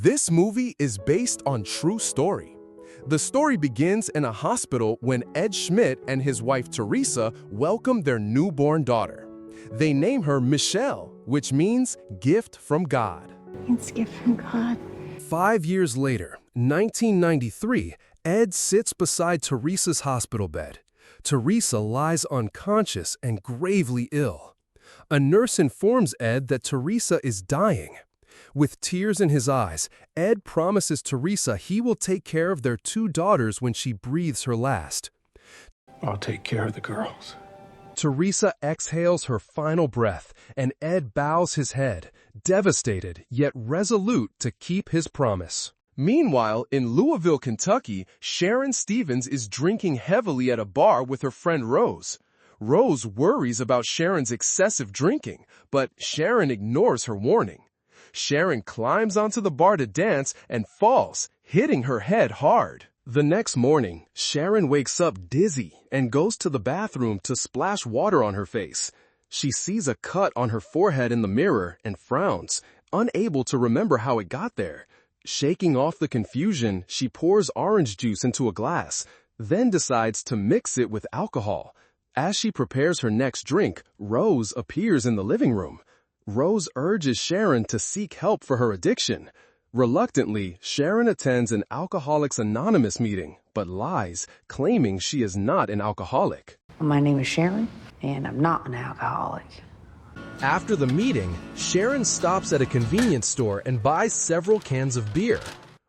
This movie is based on true story. The story begins in a hospital when Ed Schmidt and his wife Teresa welcome their newborn daughter. They name her Michelle, which means gift from God. It's a gift from God. 5 years later, 1993, Ed sits beside Teresa's hospital bed. Teresa lies unconscious and gravely ill. A nurse informs Ed that Teresa is dying. With tears in his eyes, Ed promises Teresa he will take care of their 2 daughters when she breathes her last. I'll take care of the girls. Teresa exhales her final breath, and Ed bows his head, devastated yet resolute to keep his promise. Meanwhile, in Louisville, Kentucky, Sharon Stevens is drinking heavily at a bar with her friend Rose. Rose worries about Sharon's excessive drinking, but Sharon ignores her warning. Sharon climbs onto the bar to dance and falls, hitting her head hard. The next morning, Sharon wakes up dizzy and goes to the bathroom to splash water on her face. She sees a cut on her forehead in the mirror and frowns, unable to remember how it got there. Shaking off the confusion, she pours orange juice into a glass, then decides to mix it with alcohol. As she prepares her next drink, Rose appears in the living room. Rose urges Sharon to seek help for her addiction. Reluctantly, Sharon attends an Alcoholics Anonymous meeting, but lies, claiming she is not an alcoholic. My name is Sharon, and I'm not an alcoholic. After the meeting, Sharon stops at a convenience store and buys several cans of beer.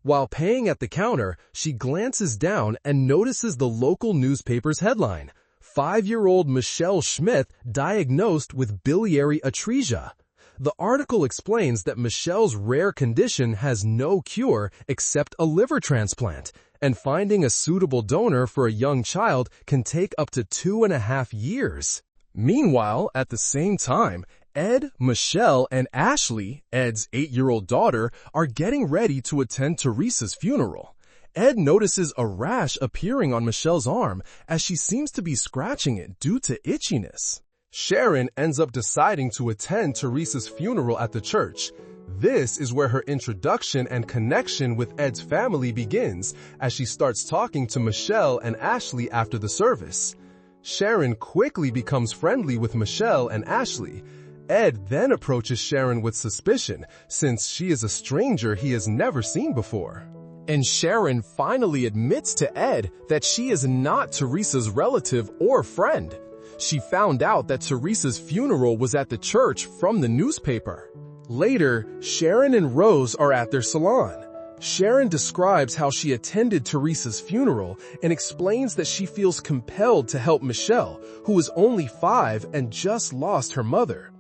While paying at the counter, she glances down and notices the local newspaper's headline, 5-year-old Michelle Schmidt diagnosed with biliary atresia. The article explains that Michelle's rare condition has no cure except a liver transplant, and finding a suitable donor for a young child can take up to 2.5 years. Meanwhile, at the same time, Ed, Michelle, and Ashley, Ed's 8-year-old daughter, are getting ready to attend Teresa's funeral. Ed notices a rash appearing on Michelle's arm as she seems to be scratching it due to itchiness. Sharon ends up deciding to attend Teresa's funeral at the church. This is where her introduction and connection with Ed's family begins as she starts talking to Michelle and Ashley after the service. Sharon quickly becomes friendly with Michelle and Ashley. Ed then approaches Sharon with suspicion since she is a stranger he has never seen before. And Sharon finally admits to Ed that she is not Teresa's relative or friend. She found out that Teresa's funeral was at the church from the newspaper. Later, Sharon and Rose are at their salon. Sharon describes how she attended Teresa's funeral and explains that she feels compelled to help Michelle, who is only 5 and just lost her mother.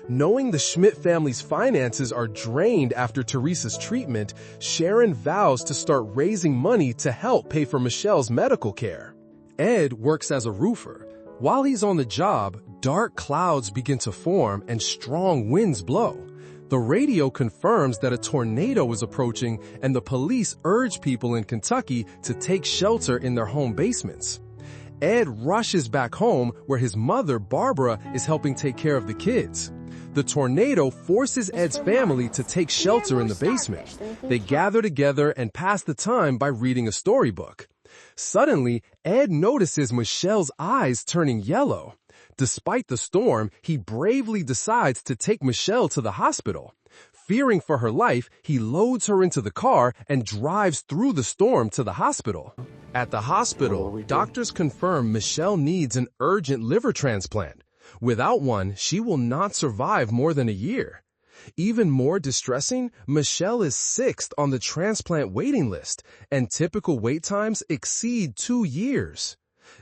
Knowing the Schmidt family's finances are drained after Teresa's treatment, Sharon vows to start raising money to help pay for Michelle's medical care. Ed works as a roofer. While he's on the job, dark clouds begin to form and strong winds blow. The radio confirms that a tornado is approaching, and the police urge people in Kentucky to take shelter in their home basements. Ed rushes back home where his mother, Barbara, is helping take care of the kids. The tornado forces Ed's family to take shelter in the basement. They gather together and pass the time by reading a storybook. Suddenly, Ed notices Michelle's eyes turning yellow. Despite the storm, he bravely decides to take Michelle to the hospital. Fearing for her life, he loads her into the car and drives through the storm to the hospital. At the hospital, doctors confirm Michelle needs an urgent liver transplant. Without one, she will not survive more than a year. Even more distressing, Michelle is 6th on the transplant waiting list, and typical wait times exceed 2 years.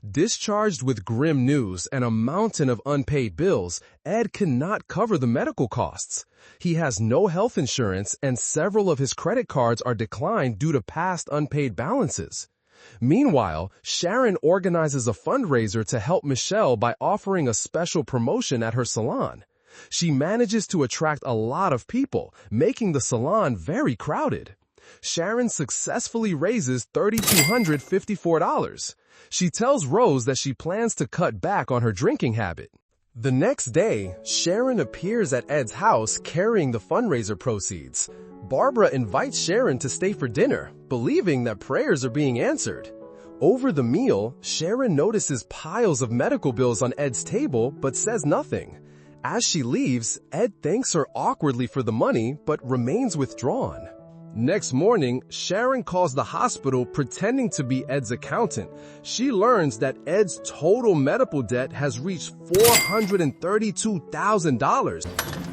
Discharged with grim news and a mountain of unpaid bills, Ed cannot cover the medical costs. He has no health insurance, and several of his credit cards are declined due to past unpaid balances. Meanwhile, Sharon organizes a fundraiser to help Michelle by offering a special promotion at her salon. She manages to attract a lot of people, making the salon very crowded. Sharon successfully raises $3,254. She tells Rose that she plans to cut back on her drinking habit. The next day, Sharon appears at Ed's house carrying the fundraiser proceeds. Barbara invites Sharon to stay for dinner, believing that prayers are being answered. Over the meal, Sharon notices piles of medical bills on Ed's table but says nothing. As she leaves, Ed thanks her awkwardly for the money but remains withdrawn. Next morning, Sharon calls the hospital pretending to be Ed's accountant. She learns that Ed's total medical debt has reached $432,000.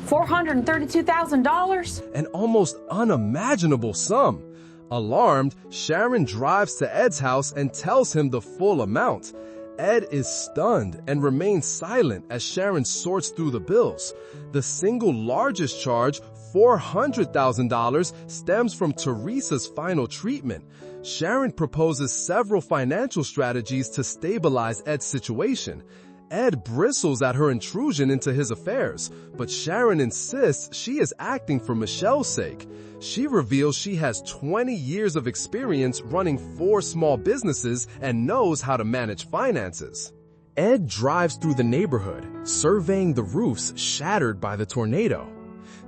$432,000? An almost unimaginable sum. Alarmed, Sharon drives to Ed's house and tells him the full amount. Ed is stunned and remains silent as Sharon sorts through the bills. The single largest charge, $400,000, stems from Teresa's final treatment. Sharon proposes several financial strategies to stabilize Ed's situation. Ed bristles at her intrusion into his affairs, but Sharon insists she is acting for Michelle's sake. She reveals she has 20 years of experience running 4 small businesses and knows how to manage finances. Ed drives through the neighborhood, surveying the roofs shattered by the tornado.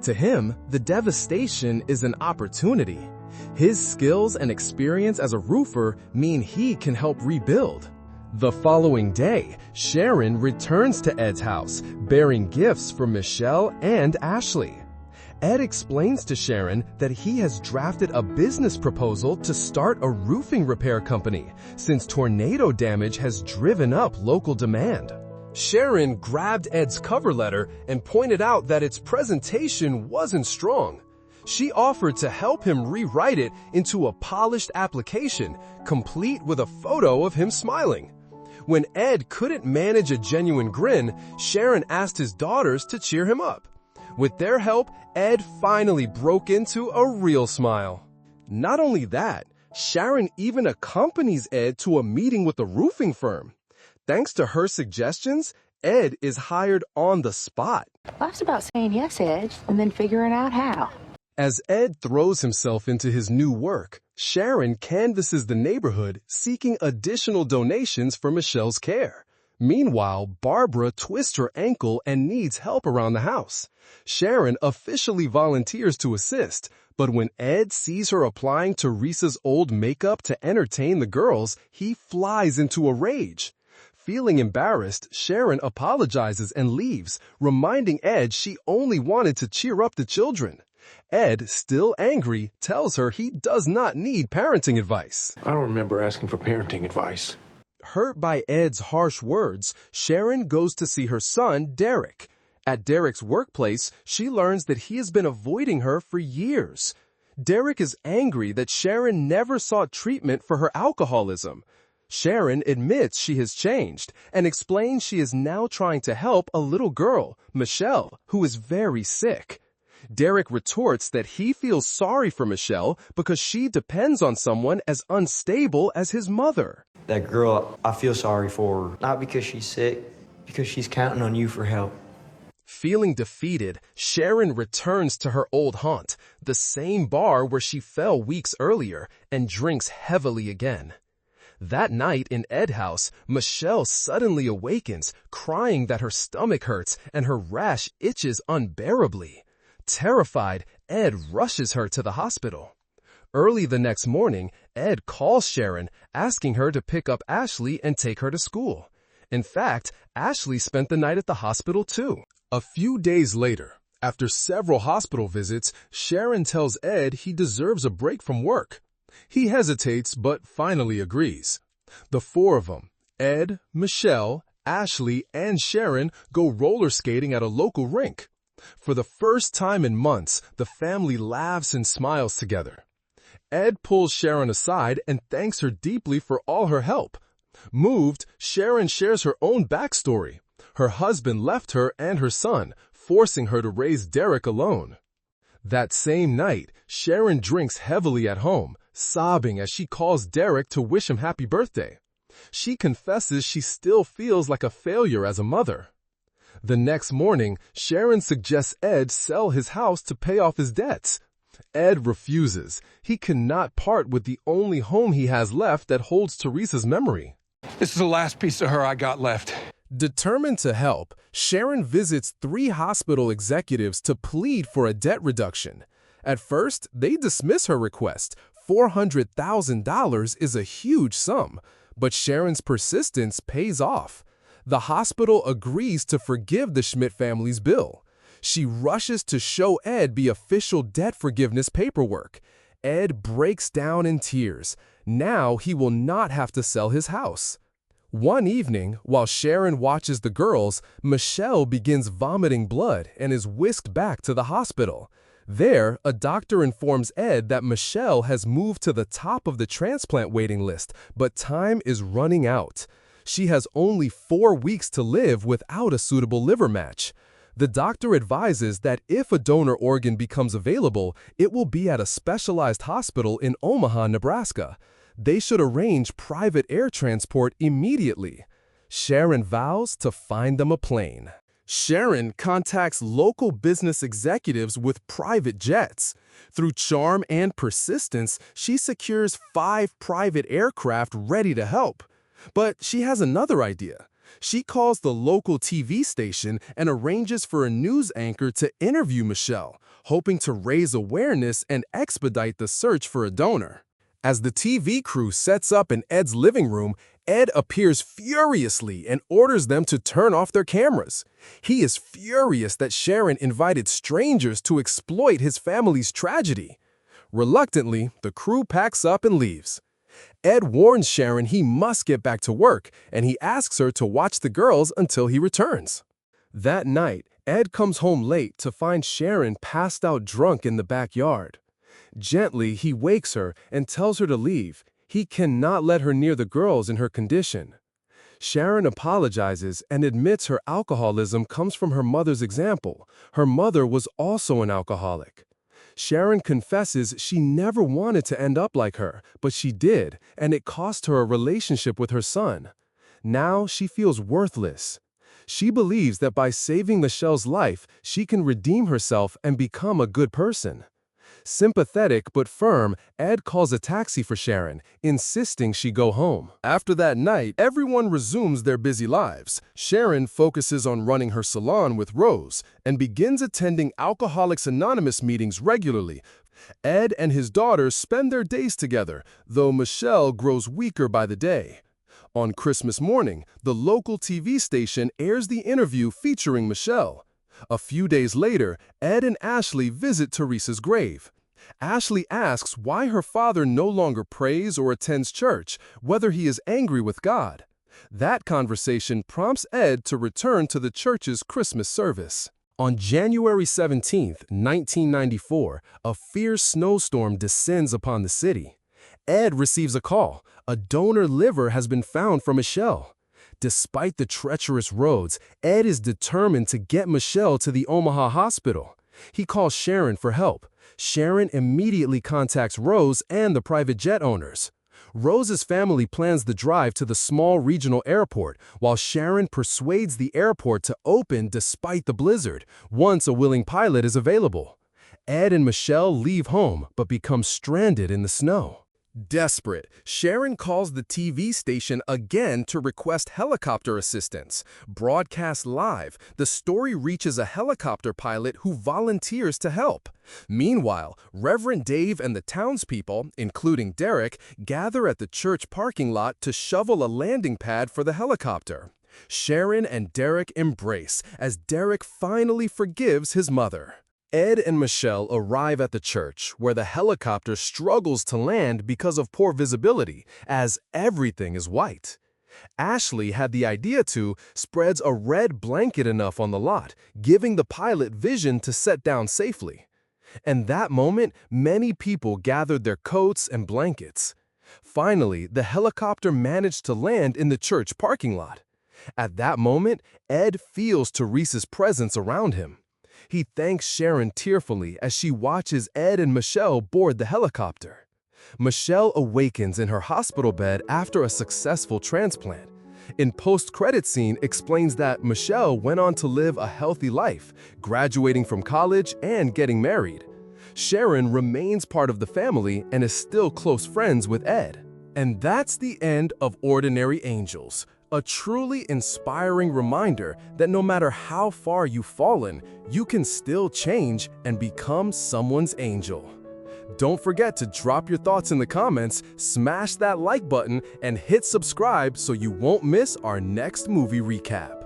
To him, the devastation is an opportunity. His skills and experience as a roofer mean he can help rebuild. The following day, Sharon returns to Ed's house, bearing gifts for Michelle and Ashley. Ed explains to Sharon that he has drafted a business proposal to start a roofing repair company, since tornado damage has driven up local demand. Sharon grabbed Ed's cover letter and pointed out that its presentation wasn't strong. She offered to help him rewrite it into a polished application, complete with a photo of him smiling. When Ed couldn't manage a genuine grin, Sharon asked his daughters to cheer him up. With their help, Ed finally broke into a real smile. Not only that, Sharon even accompanies Ed to a meeting with a roofing firm. Thanks to her suggestions, Ed is hired on the spot. Life's about saying yes, Ed, and then figuring out how. As Ed throws himself into his new work, Sharon canvasses the neighborhood seeking additional donations for Michelle's care. Meanwhile, Barbara twists her ankle and needs help around the house. Sharon officially volunteers to assist, but when Ed sees her applying Teresa's old makeup to entertain the girls, he flies into a rage. Feeling embarrassed, Sharon apologizes and leaves, reminding Ed she only wanted to cheer up the children. Ed, still angry, tells her he does not need parenting advice. I don't remember asking for parenting advice. Hurt by Ed's harsh words, Sharon goes to see her son, Derek. At Derek's workplace, she learns that he has been avoiding her for years. Derek is angry that Sharon never sought treatment for her alcoholism. Sharon admits she has changed and explains she is now trying to help a little girl, Michelle, who is very sick. Derek retorts that he feels sorry for Michelle because she depends on someone as unstable as his mother. That girl, I feel sorry for her. Not because she's sick, because she's counting on you for help. Feeling defeated, Sharon returns to her old haunt, the same bar where she fell weeks earlier, and drinks heavily again. That night in Ed's house, Michelle suddenly awakens, crying that her stomach hurts and her rash itches unbearably. Terrified, Ed rushes her to the hospital. Early the next morning, Ed calls Sharon, asking her to pick up Ashley and take her to school. In fact, Ashley spent the night at the hospital too. A few days later, after several hospital visits, Sharon tells Ed he deserves a break from work. He hesitates but finally agrees. The 4 of them, Ed, Michelle, Ashley, and Sharon, go roller skating at a local rink. For the first time in months, the family laughs and smiles together. Ed pulls Sharon aside and thanks her deeply for all her help. Moved, Sharon shares her own backstory. Her husband left her and her son, forcing her to raise Derek alone. That same night, Sharon drinks heavily at home, sobbing as she calls Derek to wish him happy birthday. She confesses she still feels like a failure as a mother. The next morning, Sharon suggests Ed sell his house to pay off his debts. Ed refuses. He cannot part with the only home he has left that holds Teresa's memory. This is the last piece of her I got left. Determined to help, Sharon visits 3 hospital executives to plead for a debt reduction. At first, they dismiss her request. $400,000 is a huge sum, but Sharon's persistence pays off. The hospital agrees to forgive the Schmidt family's bill. She rushes to show Ed the official debt forgiveness paperwork. Ed breaks down in tears. Now he will not have to sell his house. One evening, while Sharon watches the girls, Michelle begins vomiting blood and is whisked back to the hospital. There, a doctor informs Ed that Michelle has moved to the top of the transplant waiting list, but time is running out. She has only 4 weeks to live without a suitable liver match. The doctor advises that if a donor organ becomes available, it will be at a specialized hospital in Omaha, Nebraska. They should arrange private air transport immediately. Sharon vows to find them a plane. Sharon contacts local business executives with private jets. Through charm and persistence, she secures 5 private aircraft ready to help. But she has another idea. She calls the local TV station and arranges for a news anchor to interview Michelle, hoping to raise awareness and expedite the search for a donor. As the TV crew sets up in Ed's living room, Ed appears furiously and orders them to turn off their cameras. He is furious that Sharon invited strangers to exploit his family's tragedy. Reluctantly, the crew packs up and leaves. Ed warns Sharon he must get back to work, and he asks her to watch the girls until he returns. That night, Ed comes home late to find Sharon passed out drunk in the backyard. Gently, he wakes her and tells her to leave. He cannot let her near the girls in her condition. Sharon apologizes and admits her alcoholism comes from her mother's example. Her mother was also an alcoholic. Sharon confesses she never wanted to end up like her, but she did, and it cost her a relationship with her son. Now she feels worthless. She believes that by saving Michelle's life, she can redeem herself and become a good person. Sympathetic but firm, Ed calls a taxi for Sharon, insisting she go home. After that night, everyone resumes their busy lives. Sharon focuses on running her salon with Rose and begins attending Alcoholics Anonymous meetings regularly. Ed and his daughter spend their days together, though Michelle grows weaker by the day. On Christmas morning, the local TV station airs the interview featuring Michelle. A few days later, Ed and Ashley visit Teresa's grave. Ashley asks why her father no longer prays or attends church, whether he is angry with God. That conversation prompts Ed to return to the church's Christmas service. On January 17, 1994, a fierce snowstorm descends upon the city. Ed receives a call. A donor liver has been found for Michelle. Despite the treacherous roads, Ed is determined to get Michelle to the Omaha hospital. He calls Sharon for help. Sharon immediately contacts Rose and the private jet owners. Rose's family plans the drive to the small regional airport, while Sharon persuades the airport to open despite the blizzard, once a willing pilot is available. Ed and Michelle leave home, but become stranded in the snow. Desperate, Sharon calls the TV station again to request helicopter assistance. Broadcast live, the story reaches a helicopter pilot who volunteers to help. Meanwhile, Reverend Dave and the townspeople, including Derek, gather at the church parking lot to shovel a landing pad for the helicopter. Sharon and Derek embrace as Derek finally forgives his mother. Ed and Michelle arrive at the church, where the helicopter struggles to land because of poor visibility, as everything is white. Ashley had the idea to spreads a red blanket enough on the lot, giving the pilot vision to set down safely. In that moment, many people gathered their coats and blankets. Finally, the helicopter managed to land in the church parking lot. At that moment, Ed feels Teresa's presence around him. He thanks Sharon tearfully as she watches Ed and Michelle board the helicopter. Michelle awakens in her hospital bed after a successful transplant. In post-credit scene explains that Michelle went on to live a healthy life, graduating from college and getting married. Sharon remains part of the family and is still close friends with Ed. And that's the end of Ordinary Angels, A truly inspiring reminder that no matter how far you've fallen, you can still change and become someone's angel. Don't forget to drop your thoughts in the comments, smash that like button, and hit subscribe so you won't miss our next movie recap.